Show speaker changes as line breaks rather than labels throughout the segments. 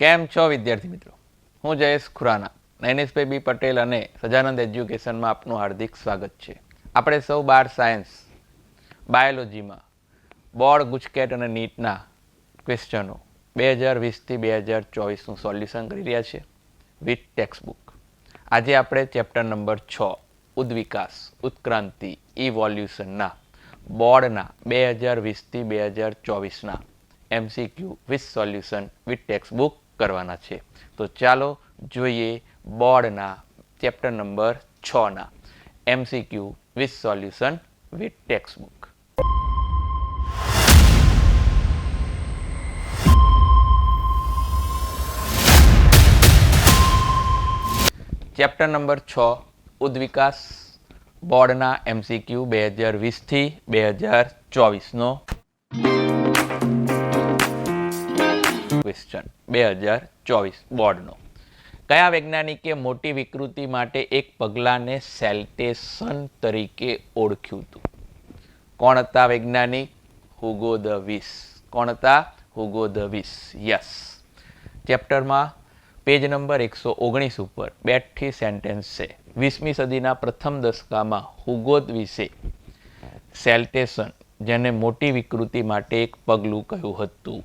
કેમ છો વિદ્યાર્થી મિત્રો? હું જયેશ ખુરાના, નૈનેશભાઈ બી પટેલ અને સજાનંદ એજ્યુકેશનમાં આપનું હાર્દિક સ્વાગત છે. આપણે સૌ 12 સાયન્સ બાયોલોજીમાં બોર્ડ ગુજકેટ અને નીટના ક્વેશ્ચનો 2020થી 2024નું સોલ્યુશન કરી રહ્યા છે વિથ ટેક્સ્ટબુક. આજે આપણે ચેપ્ટર નંબર 6 ઉદ્વિકાસ ઉત્ક્રાંતિ ઇવોલ્યુશનના બોર્ડના 2020થી 2024ના MCQ with solution with textbook કરવાના છે. તો ચાલો જોઈએ બોર્ડના ચેપ્ટર નંબર 6ના MCQ with solution with textbook. Chapter number 6 ઉદ્વિકાસ બોર્ડના MCQ 2020થી 2024નો ક્વેશ્ચન 2024 બોર્ડનો. કયા વૈજ્ઞાનિકે મોટી વિકૃતિ માટે એક પગલાને સેલ્ટેશન તરીકે ઓળખ્યું હતું? કોણ હતા વૈજ્ઞાનિક? હુગો ધ વિસ. કોણ હતા? હુગો ધ વિસ. યસ. ચેપ્ટરમાં પેજ નંબર 119 ઉપર બેઠી સેન્ટેન્સ છે. 20મી સદીના પ્રથમ દશકામાં હુગો ધ વિસે સેલ્ટેશન, જેને મોટી વિકૃતિ માટે એક પગલું કહ્યું હતું.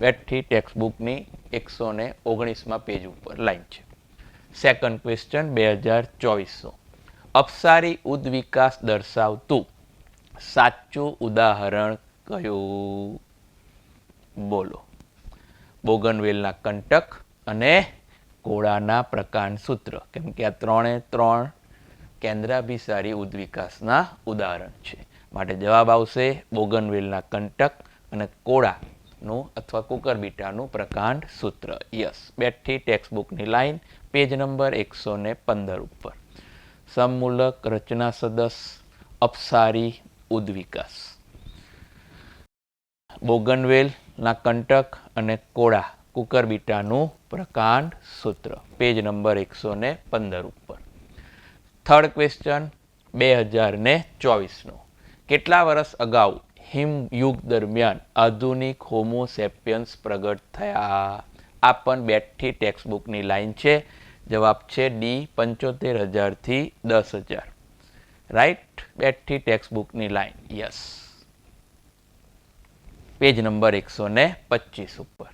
બેઠી ટેક્સ્ટબુકની 119માં પેજ ઉપર લાઈન છે. સેકન્ડ ક્વેશ્ચન 2024નો. અપસારી ઉદ્વિકાસ દર્શાવતું સાચું ઉદાહરણ કયું? બોલો. બોગનવેલના કંટક અને કોળાના પ્રકાંડ સૂત્ર, કેમ કે આ ત્રણે ત્રણ કેન્દ્રાભિસારી ઉદ્વિકાસના ઉદાહરણ છે. માટે જવાબ આવશે બોગનવેલના કંટક અને કોળાનું અથવા કુકરબીટાનું પ્રકાંડ સૂત્ર. યસ. બેઠી ટેક્સ્ટબુકની લાઈન પેજ નંબર 115 ઉપર. સમમૂલક રચના સદસ અપસારી ઉદ્વિકાસ. બોગનવેલના કંટક અને કોળા કુકરબીટાનું પ્રકાંડ સૂત્ર પેજ નંબર 115 ઉપર. થર્ડ ક્વેશ્ચન 2024નો. કેટલા વર્ષ અગાઉ હિમયુગ દરમિયાન આધુનિક હોમો સેપિયન્સ પ્રગટ થયા? આ પણ બેઠી ટેક્સ્ટબુકની લાઈન છે. જવાબ છે ડી 75,000 થી 10,000. રાઈટ. બેઠી ટેક્સ્ટબુકની લાઈન. યસ. પેજ નંબર 125 ઉપર.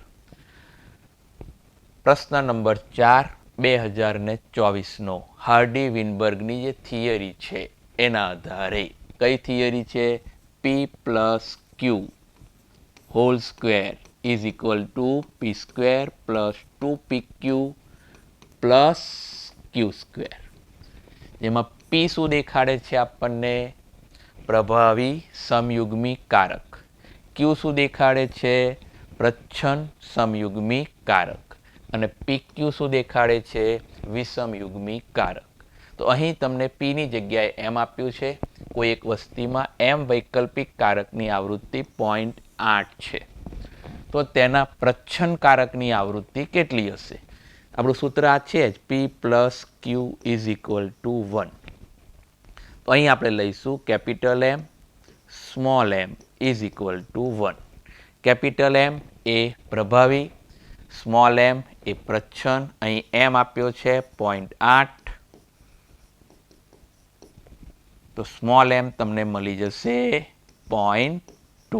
પ્રશ્ન નંબર 4 2024નો. હાર્ડી વિનબર્ગની જે થિયરી છે એના આધારે. કઈ થિયરી છે? P plus Q whole square is equal to P square plus 2pq plus Q square. જેમાં પી શું દેખાડે છે આપણને? પ્રભાવી સમયુગ્મી કારક. ક્યુ શું દેખાડે છે? પ્રચ્છન્ન સમયુગ્મી કારક. અને PQ શું દેખાડે છે? વિષમયુગ્મી કારક. તો અહીં તમને પીની જગ્યાએ એમ આપ્યું છે. કોઈ એક વસ્તીમાં એમ વૈકલ્પિક કારકની આવૃત્તિ 0.8 છે. તો તેના પ્રચ્છન્ન કારકની આવૃત્તિ કેટલી હશે? આપણું સૂત્ર આ છે જ, P plus Q is equal to 1. તો અહીં આપણે લઈશું capital M small m is equal to 1. Capital M એ પ્રભાવી, સ્મોલ m એ પ્રચ્છન્ન. અહીં m આપ્યો છે 0.8. તો સ્મોલ m તમને મળી જશે 0.2.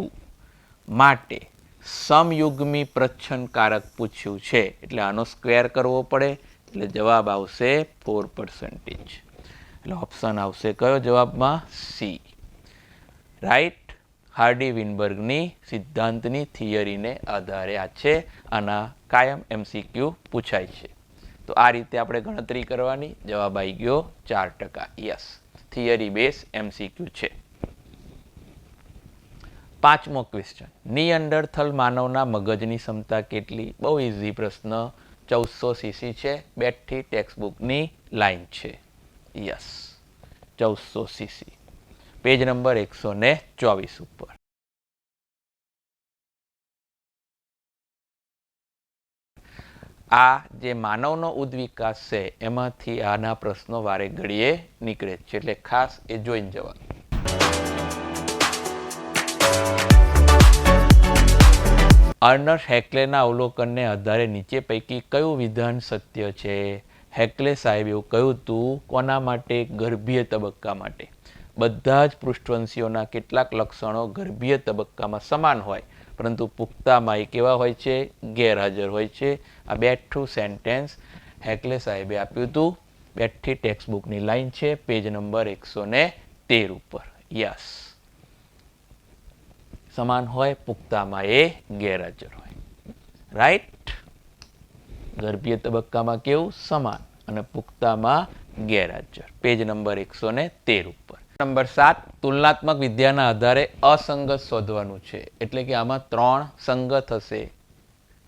માટે સમયુગ્મી પ્રચ્છન્ન કારક પૂછ્યું છે એટલે આનો સ્ક્વેર કરવો પડે, એટલે જવાબ આવશે 4%. એટલે ઓપ્શન આવશે કયો જવાબમાં? સી. રાઈટ. હાર્ડી વિનબર્ગની સિદ્ધાંતની થિયરીને આધારે આ છે. આના કાયમ MCQ પૂછાય છે. તો આ રીતે આપણે ગણતરી કરવાની. જવાબ આવી ગયો 4%. યસ. થિયરી બેઝ MCQ છે. પાંચમો ક્વેશ્ચન. નિઅંડરથલ માનવના મગજની ક્ષમતા કેટલી? બહુ ઇઝી પ્રશ્ન. 1400 cc છે. બેઠી ટેક્સ્ટબુકની લાઈન છે. યસ. 1400 cc. પેજ નંબર 124 ઉપર. આ જે માનવનો ઉદ્વિકાસ છે એમાંથી આના પ્રશ્નો વારે ઘડીએ નીકળે છે, એટલે ખાસ એ જોઈને જવા. અર્નસ્ટ હેકલેના અવલોકનને આધારે નીચે પૈકી કયું વિધાન સત્ય છે? હેકલે સાહેબ એવું કહ્યું હતું, કોના માટે? ગર્ભીય તબક્કા માટે. બધા જ પૃષ્ઠવંશીઓના કેટલાક લક્ષણો ગર્ભીય તબક્કામાં સમાન હોય, પરંતુ પુખ્તામાં એ કેવા હોય છે? ગેરહાજર હોય છે. આ બેઠું સેન્ટેન્સ હેકલે સાહેબે આપ્યું હતું. બેઠી ટેક્સ્ટબુકની લાઈન છે, પેજ નંબર 113 ઉપર. યસ, સમાન હોય, પુખ્તામાં એ ગેરહાજર હોય. રાઈટ? ગર્ભીય તબક્કામાં કેવું? સમાન, અને પુખ્તામાં ગેરહાજર. પેજ નંબર 113 ઉપર. નંબર 7, તુલનાત્મક વિદ્યાના આધારે અસંગત શોધવાનું છે. એટલે કે આમાં 3 સંગત હશે,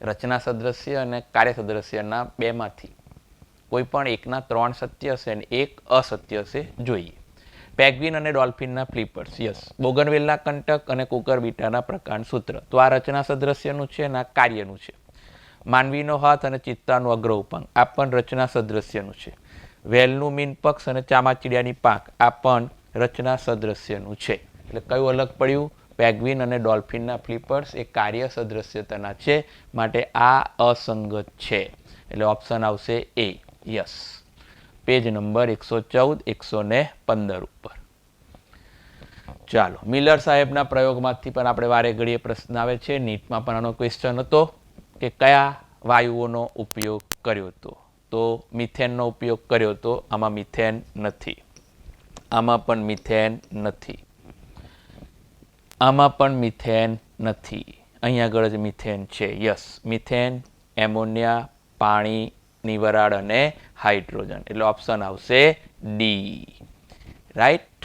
રચના સદૃશ્ય અને કાર્ય સદૃશ્યના બેમાંથી કોઈ પણ એકના 3 સત્ય હશે અને એક અસત્ય હશે. જોઈએ. પેગ્વિન અને ડોલ્ફિનના ફ્લિપર્સ. યસ. બોગનવેલના કંટક અને કુકરબીટાના પ્રકાંડ સૂત્ર. તો આ રચના સદૃશ્યનું છે અને આ કાર્યનું છે. માનવીનો હાથ અને ચિત્તાનું અગ્ર ઉપાંગ. આ પણ રચના સદૃશ્યનું છે. વેલનું મીન પક્ષ અને ચામાચીડિયાની પાંખ. આ પણ રચના સદૃશ્યનું છે. એટલે કયું અલગ પડ્યું? પેગ્વિન અને ડોલ્ફિનના ફ્લિપર્સ એ કાર્ય સદૃશ્યતાના છે, માટે આ અસંગત છે. એટલે ઓપ્શન આવશે એ. યસ. પેજ નંબર 114, 115 ઉપર. ચાલો, મિલર સાહેબના પ્રયોગમાંથી પણ આપણે વારે ઘડીએ પ્રશ્ન આવે છે. નીટમાં પણ આનો ક્વેશ્ચન હતો કે કયા વાયુઓનો ઉપયોગ કર્યો હતો? તો મિથેનનો ઉપયોગ કર્યો હતો. આમાં મિથેન નથી, આમાં પણ મિથેન નથી, આમાં પણ મિથેન નથી. અહીંયા આગળ જ મિથેન છે. યસ, મિથેન, એમોનિયા, પાણીની વરાળ અને હાઇડ્રોજન. એટલે ઓપ્શન આવશે ડી. રાઈટ?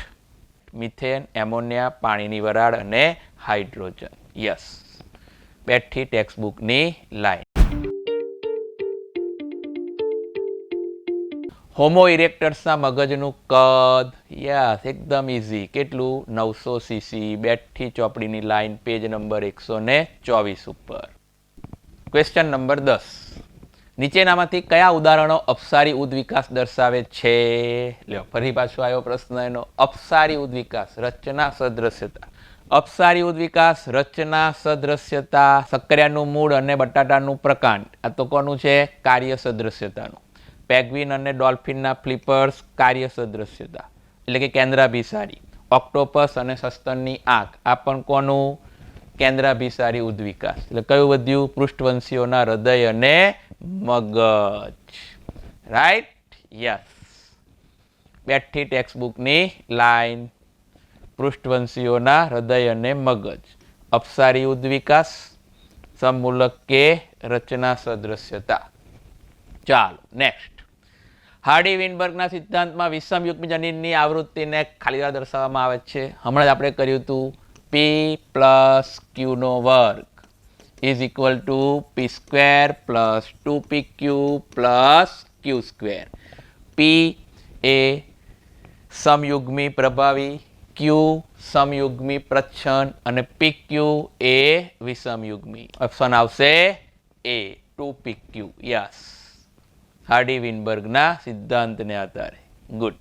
મિથેન, એમોનિયા, પાણીની વરાળ અને હાઇડ્રોજન. યસ. બેઠી ટેક્સ્ટબુકની લાઈન. હોમો ઇરેક્ટર્સના મગજનું કદ. યસ, એકદમ ઇઝી. કેટલું? 900 સીસી. બેઠી ચોપડીની લાઈન, પેજ નંબર 124 ઉપર. Question number 10. નીચેનામાંથી કયા ઉદાહરણો અપસારી ઉદ્વિકાસ દર્શાવે છે? લ્યો, ફરી પાછો આવ્યો પ્રશ્ન એનો. અપસારી ઉદ્વિકાસ, રચના સદૃશ્યતા. અપસારી ઉદ્વિકાસ, રચના સદૃશ્યતા, સક્કરિયાનું મૂળ અને બટાટાનું પ્રકાંડ. આ તો કોનું છે? કાર્ય સદૃશ્યતાનું. પેગ્વિન અને ડોલ્ફિનના ફ્લિપર્સ, કાર્ય સદૃશ્યતા, એટલે કે કેન્દ્રાભિસારી. ઓક્ટોપસ અને સસ્તનની આંખ, આ પણ કોનું? કેન્દ્રાભિસારી ઉદ્વિકાસ. એટલે કયું વધ્યું? પૃષ્ઠવંશીઓના હૃદય અને મગજ. રાઈટ? યસ. બેઠી ટેક્સ્ટબુકની લાઈન, પૃષ્ઠવંશીઓના હૃદય અને મગજ. અપસારી ઉદ્વિકાસ, સમમૂલક કે રચના સદૃશ્યતા. ચાલો, નેક્સ્ટ. હાર્ડી વિનબર્ગના સિદ્ધાંતમાં વિષમયુગ્મ જનીનની આવૃત્તિને ખાલી જગ્યા દર્શાવવામાં આવે છે. હમણાં જ આપણે કર્યું હતું, p + q નો વર્ગ is equal to p² + 2pq + q². p એ સમયુગ્મી પ્રભાવી, q સમયુગ્મી પ્રચ્છન્ન અને pq એ વિષમયુગ્મી. ઓપ્શન આવશે એ, 2pq. યસ. હાર્ડી વિનબર્ગના સિદ્ધાંતને આધારે. ગુડ.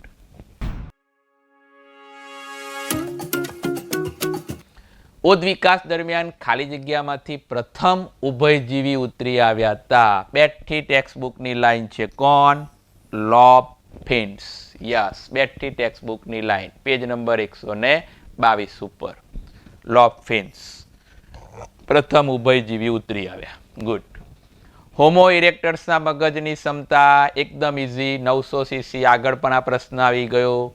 ઉદ્વિકાસ દરમિયાન ખાલી જગ્યામાંથી પ્રથમ ઉભયજીવી ઉતરી આવ્યા હતા. બેઠી ટેક્સ્ટબુકની લાઈન છે. કોણ? Lobe fins. યસ. બેઠી ટેક્સ્ટબુકની લાઈન, પેજ નંબર 122 ઉપર. લોબ ફિન્સ પ્રથમ ઉભયજીવી ઉતરી આવ્યા. ગુડ. હોમો ઇરેક્ટર્સના મગજની ક્ષમતા એકદમ ઇઝી, 900 સીસી. આગળ પણ આ પ્રશ્ન આવી ગયો.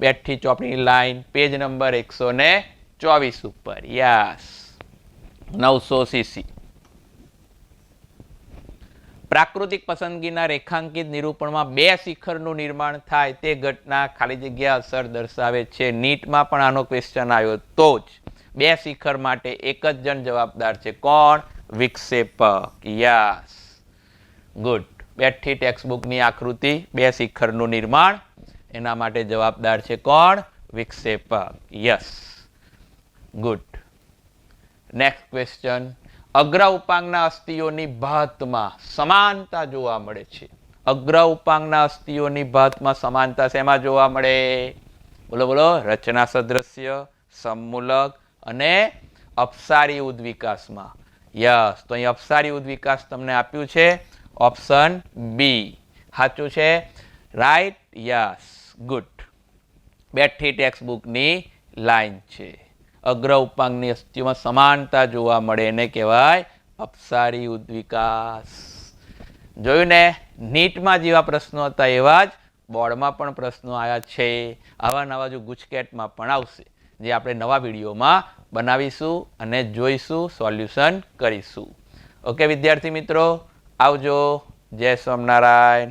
બેઠી ચોપડીની લાઈન, પેજ નંબર 124 ઉપર. Yes, 900 CC. પ્રાકૃતિક પસંદગીના રેખાંકિત નિરૂપણમાં 2 શિખરનું નિર્માણ થાય તે ઘટના ખાલી જગ્યા અસર દર્શાવે છે. નીટમાં પણ આનો ક્વેશ્ચન આવ્યો તો જ 2 શિખર માટે એક જ જણ જવાબદાર છે. કોણ? વિક્ષેપક. યસ. ગુડ. બેઠી ટેક્સ્ટબુકની આકૃતિ, 2 શિખરનું નિર્માણ, એના માટે જવાબદાર છે કોણ? વિક્ષેપક. યસ. ગુડ. Next question. અગ્ર ઉપાંગના અસ્થિઓની ભાતમાં સમાનતા જોવા મળે છે. અગ્ર ઉપાંગના અસ્થિઓની ભાતમાં સમાનતા શેમાં જોવા મળે? બોલો બોલો. રચના સદૃશ્ય, સમમૂલક અને અપસારી ઉદ્વિકાસમાં. યસ, તો અહીં અપસારી ઉદ્વિકાસ તમને આપ્યું છે ઓપ્શન બી સાચું છે. Right, yes, good. બેઠી ટેક્સ્ટ બુકની લાઈન છે. અગ્ર ઉપાંગની અસ્થિઓમાં સમાનતા જોવા મળે એને કહેવાય અપસારી ઉદ્વિકાસ. જોયું ને, નીટમાં જેવા પ્રશ્નો હતા એવા જ બોર્ડમાં પણ પ્રશ્નો આવ્યા છે. આવા નવા જો ગુજકેટમાં પણ આવશે, જે આપણે નવા વિડીયોમાં બનાવીશું અને જોઈશું, સોલ્યુશન કરીશું. ઓકે વિદ્યાર્થી મિત્રો, આવજો. જય સ્વામિનારાયણ.